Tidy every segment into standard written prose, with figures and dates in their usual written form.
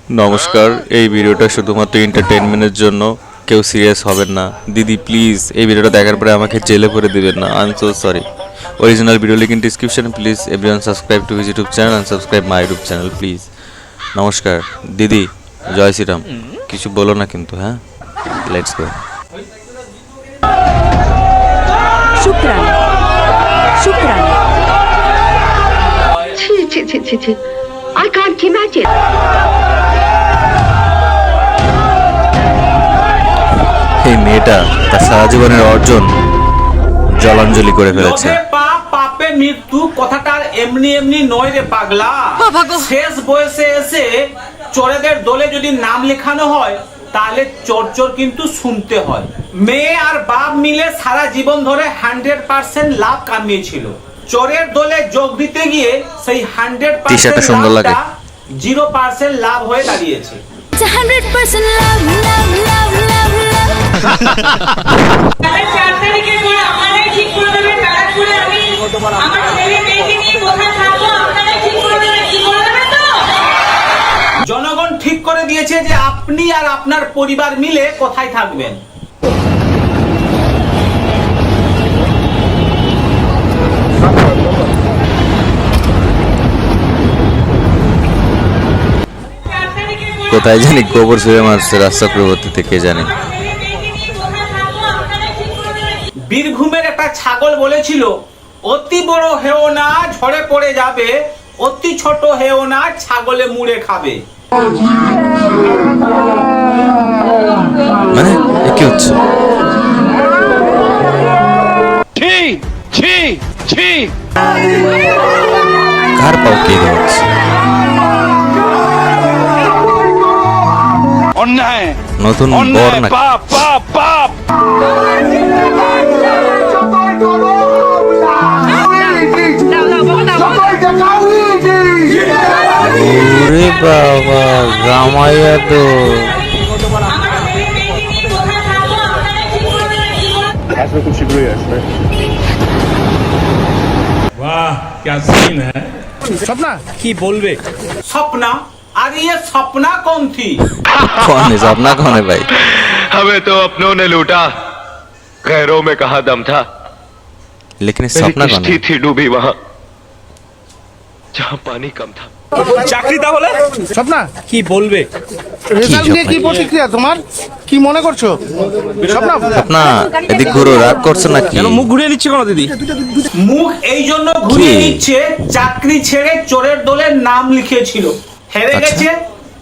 নমস্কার, এই ভিডিওটা শুধুমাত্র এন্টারটেইনমেন্টের জন্য, কেউ সিরিয়াস হবেন না। দিদি প্লিজ এই ভিডিওটা দেখার পরে আমাকে জেলে করে দিবেন না, I am so sorry. Original video link in description, please everyone subscribe to his YouTube channel and subscribe my YouTube channel please. নমস্কার দিদি, জয় শ্রীরাম। কিছু বলো না কিন্তু, হ্যাঁ, লেটস গো। শুক্রান শুক্রান। ছি, I can't imagine. এই মেয়েটা তার সারা জীবনের অর্জন জলাঞ্জলি করে ফেলেছে। লোভে পাপ, পাপে মৃত্যু কথাটা আর এমনি এমনি নয় রে পাগলা। শেষ বয়সে এসে চোরেদের দলে যদি নাম লেখানো হয় তাহলে চোর কিন্তু শুনতে হয়। মেয়ে আর বাপ মিলে সারা জীবন ধরে 100% লাভ কামিয়েছিল। চোরের দলে যোগ দিতে গিয়ে সেই 100% সুন্দর লাগে। 0% লাভ হয়ে দাঁড়িয়েছে। 100% লাভ লাভ লাভ লাভ লাভ। 4 তারিখের পর আপনারাই ঠিক করে দেবেন ব্যারাকপুরে আমি আমার ছেলে মেয়েকে নিয়ে কোথায় থাকবো আপনারাই ঠিক করে দেবেন, কি করে দেবেন তো? জনগণ ঠিক করে দিয়েছে যে আপনি আর আপনার পরিবার মিলে কোথায় থাকবেন। কোথায় জানি গোবর ছুঁড়ে মারছে রাস্তা প্রবর্তী থেকে জানি। বীরভূমের একটা ছাগল বলেছিল, অতি বড় হেও না ঝড়ে পড়ে যাবে, অতি ছোট হেও না ছাগলে মুড়ে খাবে। মানে কি হচ্ছে? কার পাও কে হচ্ছে? নতুন বর নাকি? ওরে বাবা, গামাইয়া তো वाह क्या सीन है। सपना की बोलबे सपना? अरे ये सपना कौन थी? कौन है सपना? कौन है भाई? हमें तो अपनों ने लूटा, गैरों में कहा दम था। लेकिन मेरी सपना कौन किश्ती है? थी डूबी वहां जहां पानी कम था। চাকরি তাহলে স্বপ্না কি বলবে? রেজাল্ট নিয়ে কি প্রতিক্রিয়া তোমার? কি মনে করছো স্বপ্না? সপনা এদিক ঘুরো, রাগ করছো নাকি? কেন মুখ ঘুরিয়ে নিচ্ছে কেন দিদি? মুখ এই জন্য ঘুরিয়ে কি? নিচ্ছে, চাকরি ছেড়ে চোরের দলের নাম লিখেছিল, হেরে আচ্ছা। গেছে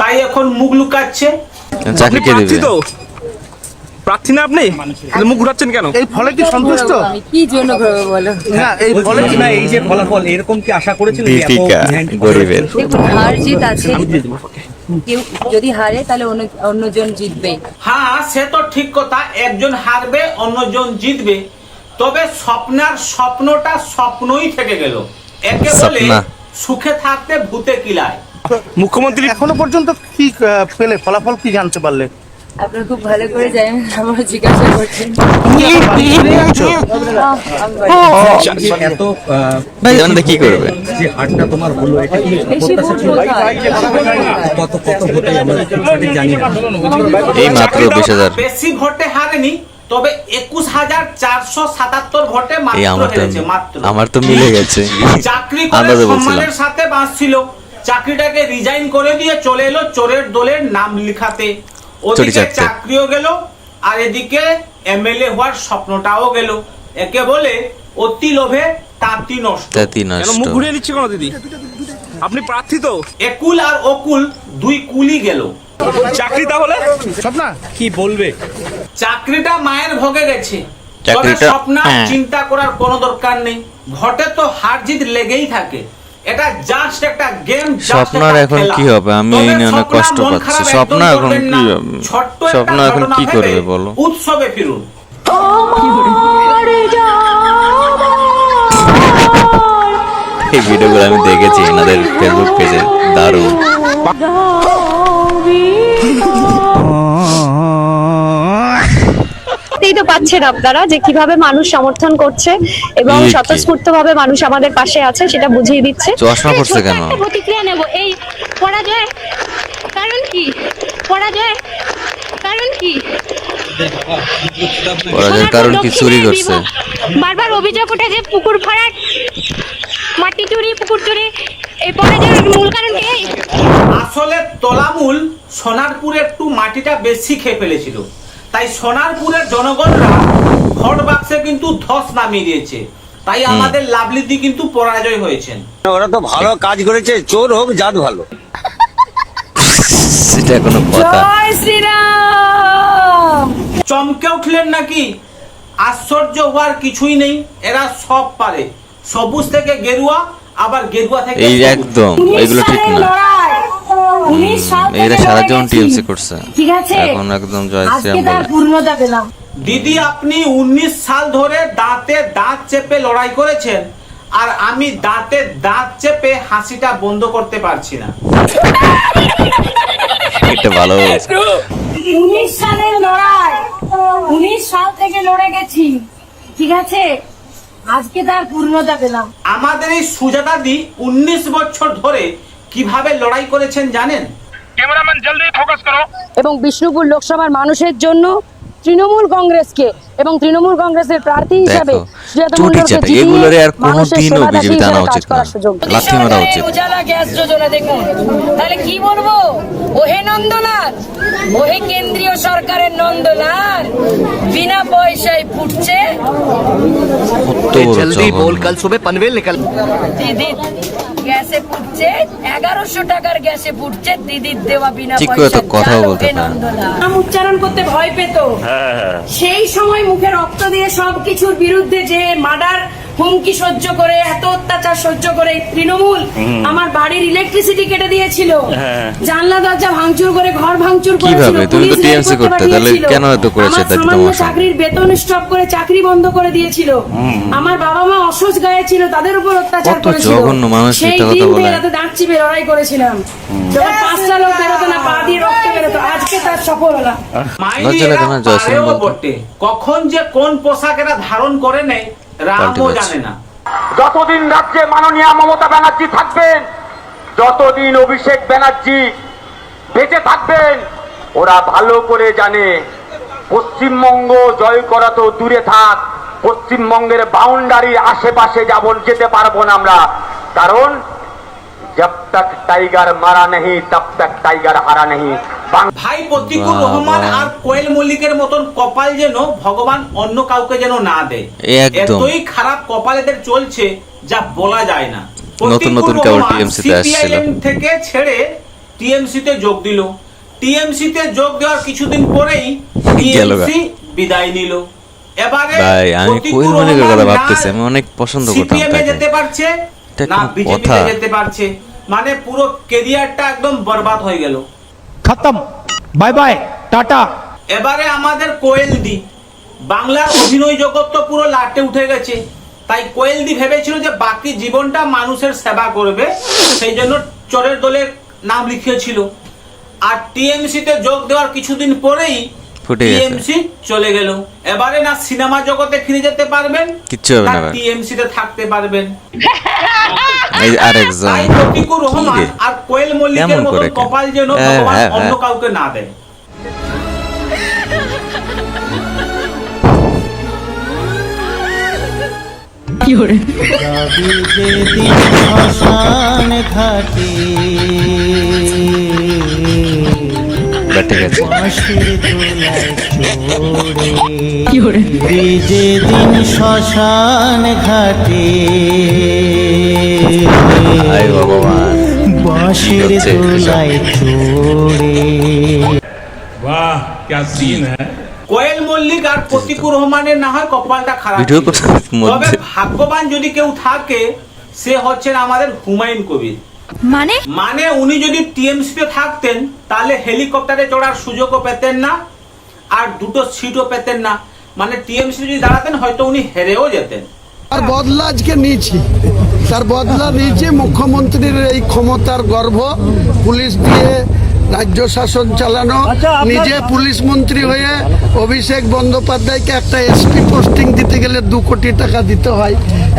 তাই এখন মুখ লুকাচ্ছে। চাকরি কে দিবে? তো প্রার্থী না আপনি, তাহলে মুখ ঘুরাচ্ছেন কেন? এই ফলে কি সন্তুষ্ট? আমি কি জন্য করবো বলো? না এই ফলে না, এই যে ফলাফল এরকম কি আশা করেছিলেন? দীপিকা গরিবের দেখুন, হার জিত আছে। কেউ যদি হারে তাহলে অন্যজন জিতবে। হ্যাঁ, সে তো ঠিক কথা, একজন হারবে অন্যজন জিতবে, তবে স্বপ্নার স্বপ্নটা স্বপ্নই থেকে গেল। একে বলে স্বপ্না। সুখে থাকতে ভূতে কিলায়। মুখ্যমন্ত্রী এখনো পর্যন্ত কি পেলে ফলাফল কি জানতে পারলে? আপনারা খুব ভালো করে জানেন, আমার জিজ্ঞাসা করছেন। এত ভাই জানতে কি করবে? যে হারটা তোমার হলো, এটা কি বেশি ভোট কোথায়? কত কত ভোটে আমরা সঠিক জানি না। এই মাত্র 20,000। বেশি ভোটে হারেনি, তবে 21,477 ভোটে এই মাত্র আমার তো হেরেছে, মাত্র। আমার তো মিলে গেছে। চাকরি করে আন্দাজে বলছিলাম। সম্মানের সাথে বাঁচছিল, চাকরিটাকে রিজাইন করে দিয়ে চলে এলো চোরের দলের নাম লিখাতে। ওদিকে চাকরি। চাকরিও গেল আর এদিকে এমএলএ হওয়ার স্বপ্নটাও গেল। একে বলে অতি লোভে তাঁতি নষ্ট। তাতি কেন নষ্ট। মুখ ঘুরিয়ে নিচ্ছে কেন দিদি? আপনি প্রার্থী তো। একুল আর অকুল দুই কুলি গেল। চাকরি তাহলে স্বপ্না কি বলবে? চাকরিটা মায়ের ভোগে গেছে, তবে চাকরিটা- স্বপ্না হ্যাঁ। চিন্তা করার কোনো দরকার নেই। ঘটে তো হার জিত লেগেই থাকে, এটা জাস্ট একটা গেম। স্বপ্নার এখন কি হবে? আমি এই নিয়ে অনেক কষ্ট পাচ্ছি। স্বপ্না এখন কি হবে? স্বপ্না এখন কি করবে বলো? উৎসবে ফিরুন। এই ভিডিওগুলো আমি দেখেছি এনাদের ফেসবুক পেজে, দারুণ। দেখতেই তো পাচ্ছেন আপনারা যে কিভাবে মানুষ সমর্থন করছে এবং কি? স্বতঃস্ফূর্তভাবে মানুষ আমাদের পাশে আছে, সেটা বুঝিয়ে দিচ্ছে। চশমা পড়ছে কেন? ছোট্ট একটা প্রতিক্রিয়া নেব এই পরাজয়ের কারণ কি? পরাজয়ের কারণ কি? পরাজয়ের কারণ কি? চুরি করছে। বারবার অভিযোগ উঠেছে পুকুর ভরাট, মাটি চুরি, পুকুর চুরি। এই পরাজয়ের মূল কারণ কি? আসলে তলামূল সোনারপুরে একটু মাটিটা বেশি খেয়ে ফেলেছিল, তাই সোনারপুরের জনগণরা ভোট বাক্সে কিন্তু ধস নামিয়ে দিয়েছে, তাই আমাদের লাভলিদি কিন্তু পরাজয় হয়েছেন। ওরা তো ভালো কাজ করেছে, চোর হোক জাত ভালো। সেটা কোনো কথা? জয় শ্রীরাম। চমকে উঠলেন নাকি? আশ্চর্য হওয়ার কিছুই নেই, এরা সব পারে। সবুজ থেকে গেরুয়া, আবার গেরুয়া থেকে এই সবুজ। একদম এগুলো ঠিক না। এরা সারা জীবন টিএমসি করছে, ঠিক আছে, এখন একদম জয় আজকে শ্রীরাম তার বলে। পূর্ণতা পেলাম। দিদি, আপনি 19 সাল ধরে দাঁতে দাঁত চেপে লড়াই করেছেন, আর আমি দাঁতে দাঁত চেপে হাসিটা বন্ধ করতে পারছি না। এটা ভালো বলছে। 19 সালের লড়াই, 19 সাল থেকে লড়ে গেছি, ঠিক আছে, আজকে তার পূর্ণতা পেলাম। আমাদের এই সুজাতা দি 19 বছর ধরে কিভাবে লড়াই করেছেন জানেন? এবং বিষ্ণুপুর লোকসভার মানুষের জন্য তৃণমূল কংগ্রেসকে এবং তৃণমূল কংগ্রেসের প্রার্থী হিসাবে দেখো, চটি চাটা এগুলোরে আর কোনোদিনও বিজেপিতে আনা উচিত না, লাথি মারা উচিত। উজালা গ্যাস যোজনা দেখুন, তাহলে কি বলবো? ওহে নন্দলাল, ওহে কেন্দ্রীয় সরকারের নন্দলাল, বিনা পয়সায় ফুটছে কত বড় জঘন্য। কাল সুবে পনভেল নিকল। দিদি গ্যাসে ফুটছে, 1100 টাকার গ্যাসে ফুটছে, দিদির দেওয়া বিনা ঠিক করে তো পয়সায় কথাও চাল, বলতে ওহে পারে। নন্দলাল। নাম উচ্চারণ করতে ভয় পেত, সেই সময় মুখে রক্ত দিয়ে সবকিছুর বিরুদ্ধে যে মার্ডার হুমকি সহ্য করে, এত অত্যাচার সহ্য করে তৃণমূল আমার বাড়ির ইলেকট্রিসিটি কেটে দিয়েছিল, জানলা দরজা ভাঙচুর করে ঘর ভাঙচুর করেছিল, কিভাবে? তুমি তো পুলিশ TMC রেড করতে করতে, তাহলে পাঠিয়েছিল, কেন এত করেছে? আমার তাই তো সামান্য তোমার সঙ্গে। চাকরির বেতন স্টপ করে চাকরি বন্ধ করে দিয়েছিল, আমার বাবা মা অসুস্থ গায়ে ছিল, তাদের উপর অত্যাচার কত করেছিল। জঘন্য মানুষ সেই মিথ্যা কথা দিন বলে। রাতে দাঁত চিপে লড়াই করেছিলাম, যখন 5টা লোক বেরোতো না, পা দিয়ে রক্ত বেরোতো, আজকে তার সফল হলাম। লজ্জা লাগে না জয় শ্রীরাম বলতে? বটে, কখন যে কোন পোশাক এরা ধারণ করে নেয় রামও পাল্টে জানে না। যতদিন রাজ্যে মাননীয় মমতা ব্যানার্জি থাকবেন, যতদিন অভিষেক ব্যানার্জি বেঁচে থাকবেন, ওরা ভালো করে জানে পশ্চিমবঙ্গ জয় করা তো দূরে থাক, পশ্চিমবঙ্গের বাউন্ডারির আশেপাশে যেতে পারবো না আমরা, কারণ जब तक टाइगर मारा नहीं तब तक टाइगर हारा नहीं। ভাই প্রতিকুর রহমান আর কোয়েল মল্লিকের মতন কপাল যেন ভগবান অন্য কাউকে যেন না দেয়, একদম। এতই খারাপ কপাল এদের চলছে যা বলা যায় না। নতুন নতুন কেবল TMC তে আসছিল। CPIM থেকে ছেড়ে টিএমসি তে যোগ দিল, টিএমসি তে যোগ দেওয়ার কিছুদিন পরেই টিএমসি বিদায় নিল। এবারে ভাই আমি প্রতিকুর কোয়েল মল্লিকের কথা রহমান ভাবতেছি, না আমি অনেক পছন্দ করতাম CPM এ তাকে। যেতে পারছে এটা না কোনো বিজেপিতে কথা? যেতে পারছে, মানে পুরো ক্যারিয়ারটা একদম বরবাদ হয়ে গেল। খতম, বাই বাই, টাটা। এবারে আমাদের কোয়েল দি, বাংলার অভিনয় জগৎ তো পুরো লাটে উঠে গেছে, তাই কোয়েল দি ভেবেছিল যে বাকি জীবনটা মানুষের সেবা করবে, সেই জন্য চোরের দলে নাম লিখিয়েছিল। আর টিএমসি তে যোগ দেওয়ার কিছুদিন পরেই ফুটে গেছে। টিএমসি চলে গেল। এবারে না সিনেমা জগতে ফিরে যেতে পারবেন, কিচ্ছু হবে না না ভাই। টিএমসি তে থাকতে পারবেন। এই আরেকজন তাই প্রতিকুর কি রহমান রে? আর কোয়েল মল্লিকের কেমন মতো করে কেন? কপাল যেন হ্যাঁ, ভগবান হ্যাঁ, অন্য হ্যাঁ। কাউকে না দেয়। ঠিক আছে। যেদিন শ্মশান ঘাটে হায় ভগবান, বাঁশের কি হচ্ছে? তোলায় চড়ে। वाह क्या सीन है। কোয়েল মল্লিক আর প্রতিকুর রহমানের না হয় কপালটা খারাপ ভিডিও ছিল। করতে মধ্যে। তবে ভাগ্যবান যদি কেউ থাকে সে হচ্ছেন আমাদের হুমায়ুন কবির। মানে উনি যদি টিএমসি তে থাকতেন তাহলে হেলিকপ্টারে চড়ার সুযোগও পেতেন না, আর দুটো সিটও পেতেন না, মানে টিএমসি যদি দাঁড়াতেন হয়তো উনি হেরেও যেতেন। তার বদলা আজকে নিয়েছি, তার বদলা নিয়েছি মুখ্যমন্ত্রীর এই ক্ষমতার গর্ব, পুলিশ দিয়ে রাজ্য শাসন চালানো, নিজে পুলিশ মন্ত্রী হয়ে অভিষেক বন্দ্যোপাধ্যায়কে একটা এসপি পোস্টিং দিতে গেলে 2 কোটি টাকা দিতে হয়,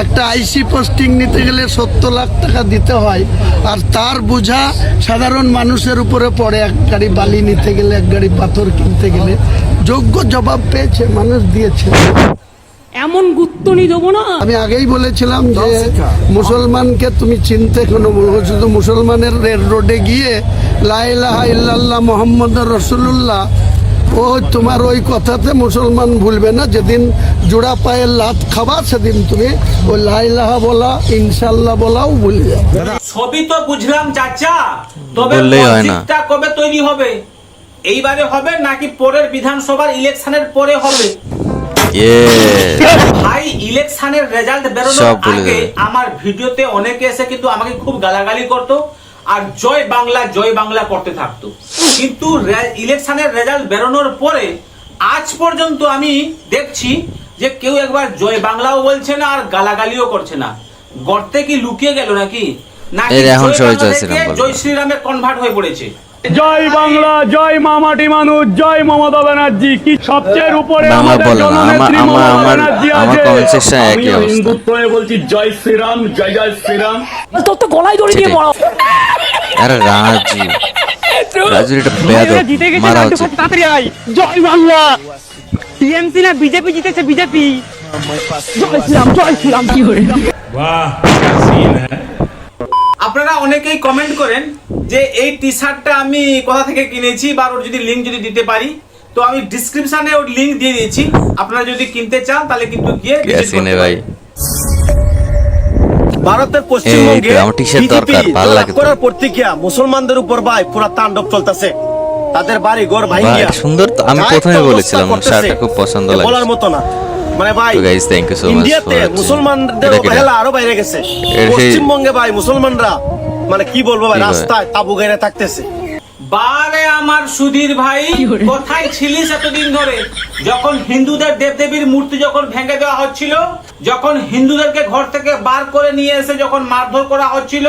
একটা আইসি পোস্টিং নিতে গেলে 70 লাখ টাকা দিতে হয়, আর তার বোঝা সাধারণ মানুষের উপরে পড়ে। এক গাড়ি বালি নিতে গেলে, এক গাড়ি পাথর কিনতে গেলে যোগ্য জবাব পেয়েছে, মানুষ দিয়েছে। এমন গুত্তনি দেবো না। আমি আগেই বলেছিলাম যে মুসলমানকে তুমি চিনতে কোনো শুধু মুসলমানের রোডে গিয়ে লা ইলাহা ইল্লাল্লাহ মুহাম্মাদুর রাসূলুল্লাহ, ও তোমার ওই কথাতে মুসলমান ভুলবে না। যেদিন জোড়া পায়ে লাত খাবা সেদিন তুমি ওই লা ইলাহা বলা, ইনশাআল্লাহ বলাও ভুলে যাবে। সবই তো বুঝলাম চাচা, তবে বললেই হয় না। মসজিদটা কবে তৈরি হবে? এইবারে হবে নাকি পরের বিধানসভার ইলেকশনের পরে হবে? ভাই ইলেকশনের রেজাল্ট বেরোনোর আগে আমার ভিডিওতে অনেকে এসে কিন্তু আমাকে খুব গালাগালি করতো আর জয় বাংলা করতে থাকতো, কিন্তু ইলেকশনের রেজাল্ট বেরোনোর পরে আজ পর্যন্ত আমি দেখছি যে কেউ একবার জয় বাংলাও বলছে না আর গালাগালিও করছে না। গর্তে কি লুকিয়ে গেল নাকি জয় শ্রীরামে কনভার্ট হয়ে পড়েছে? জয় বাংলা, জয় মামাটি মানুষ, জয় মমতা ব্যানার্জি। কি সবচেয়ে উপরে আমাদের জননেত্রী মমতা ব্যানার্জি আছে। আমি হিন্দুত্ব হয়ে বলছি জয় শ্রীরাম, জয় জয় শ্রীরাম। তোর তো গলায় দড়ি দিয়ে বড়। আরে রাজু এটা বেয়াদব, মারা হচ্ছে। তাড়াতাড়ি আয়। জয় বাংলা। টিএমসি না বিজেপি জিতেছে, বিজেপি। জয় শ্রীরাম কি হরে। वाह क्या सीन है। আপনারা অনেকেই কমেন্ট করেন যে এই টি শার্টটা আমি কোথা থেকে কিনেছি বা ওর যদি লিংক যদি দিতে পারি, তো আমি ডেসক্রিপশনে ওর লিংক দিয়ে দিয়েছি। আপনারা যদি কিনতে চান তাহলে কিন্তু গিয়ে ভিজিট করতে ভাই। ভারতের পশ্চিমবঙ্গে আমার টি-শার্ট দরকার, ভালো লাগে করার প্রতিক্রিয়া মুসলমানদের উপর ভাই পুরো তাণ্ডব চলতেছে। তাদের বাড়ি ঘর ভাঙিয়া সুন্দর। তো আমি প্রথমে বলেছিলাম শার্টটা খুব পছন্দ লাগে, বলার মতো না। মানে ভাই তো guys thank you so much. ইন্ডিয়াতে মুসলমানদের অবহেলা আরো বাইরে গেছে। পশ্চিমবঙ্গে ভাই মুসলমানরা মানে কি বলবো ভাই, রাস্তায় তাবু গাইরে থাকতেছে। বারে আমার সুধীর ভাই, কোথায় ছিলিস এতদিন ধরে? যখন হিন্দুদের দেবদেবীর মূর্তি যখন ভেঙে দেওয়া হচ্ছিল, যখন হিন্দুদেরকে ঘর থেকে বার করে নিয়ে এসে যখন মারধর করা হচ্ছিল,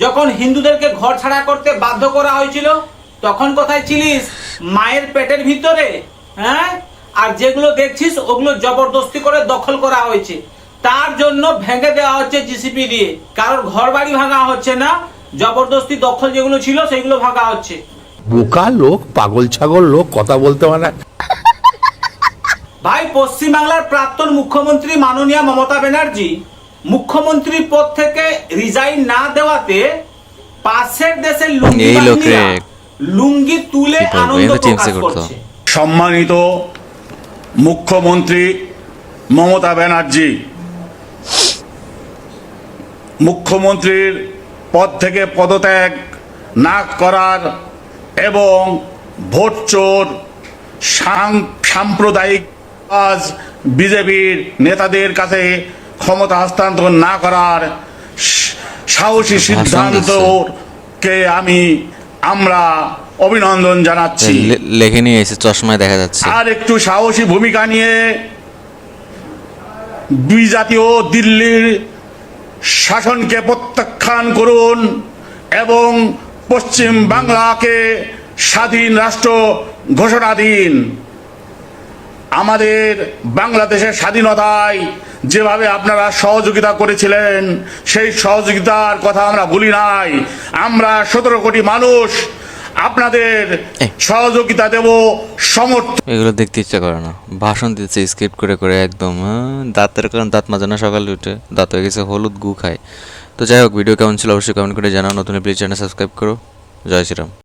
যখন হিন্দুদেরকে ঘর ছাড়া করতে বাধ্য করা হয়েছিল, তখন কোথায় ছিলিস? মায়ের পেটের ভিতরে, হ্যাঁ? আর যেগুলো দেখছিস ওগুলো জবরদস্তি করে দখল করা হয়েছে, তার জন্য ভেঙে দেওয়া হচ্ছে জিসিপি দিয়ে। কারোর ঘর বাড়ি ভাঙা হচ্ছে না, জবরদস্তি দখল যেগুলো ছিল সেগুলো ভাঙা হচ্ছে। বোকা লোক, পাগল ছাগল লোক, কথা বলতে পারে না। ভাই পশ্চিমবাংলার প্রাক্তন মুখ্যমন্ত্রী মাননীয়া মমতা ব্যানার্জি মুখ্যমন্ত্রী পদ থেকে রিজাইন না দেওয়াতে পাশের দেশের লুঙ্গি তুলে আনন্দ প্রকাশ করছে। সম্মানিত মুখ্যমন্ত্রী মমতা ব্যানার্জি, মুখ্যমন্ত্রীর পদ থেকে পদত্যাগ না করার এবং ভোট চোর সাম্প্রদায়িক বিজেপির নেতাদের কাছে ক্ষমতা হস্তান্তর না করার সাহসী সিদ্ধান্তকে আমরা অভিনন্দন জানাচ্ছি। লেখে নিয়ে এসে চশমায় দেখা যাচ্ছে। আর একটু সাহসী ভূমিকা নিয়ে বিজাতীয় দিল্লির শাসনকে প্রত্যাখ্যান করুন এবং পশ্চিম বাংলাকে স্বাধীন রাষ্ট্র ঘোষণা দিন। আমাদের বাংলাদেশের স্বাধীনতায় যেভাবে আপনারা সহযোগিতা করেছিলেন, সেই সহযোগিতার কথা আমরা ভুলি নাই। আমরা 17 কোটি মানুষ আপনাদের সহযোগিতা দেব, সমর্থন। এগুলো দেখতে ইচ্ছা করে না, ভাষণ দিচ্ছে স্ক্রিপ্ট করে করে একদম। দাঁতের কারণ দাঁত মাজে না, সকালে উঠে দাঁত হয়ে গেছে হলুদ, গু খায়। তো যাই হোক, ভিডিও কেমন ছিল অবশ্যই কমেন্ট করে জানাও। নতুন প্লিজ চ্যানেল সাবস্ক্রাইব করো। জয় শ্রীরাম।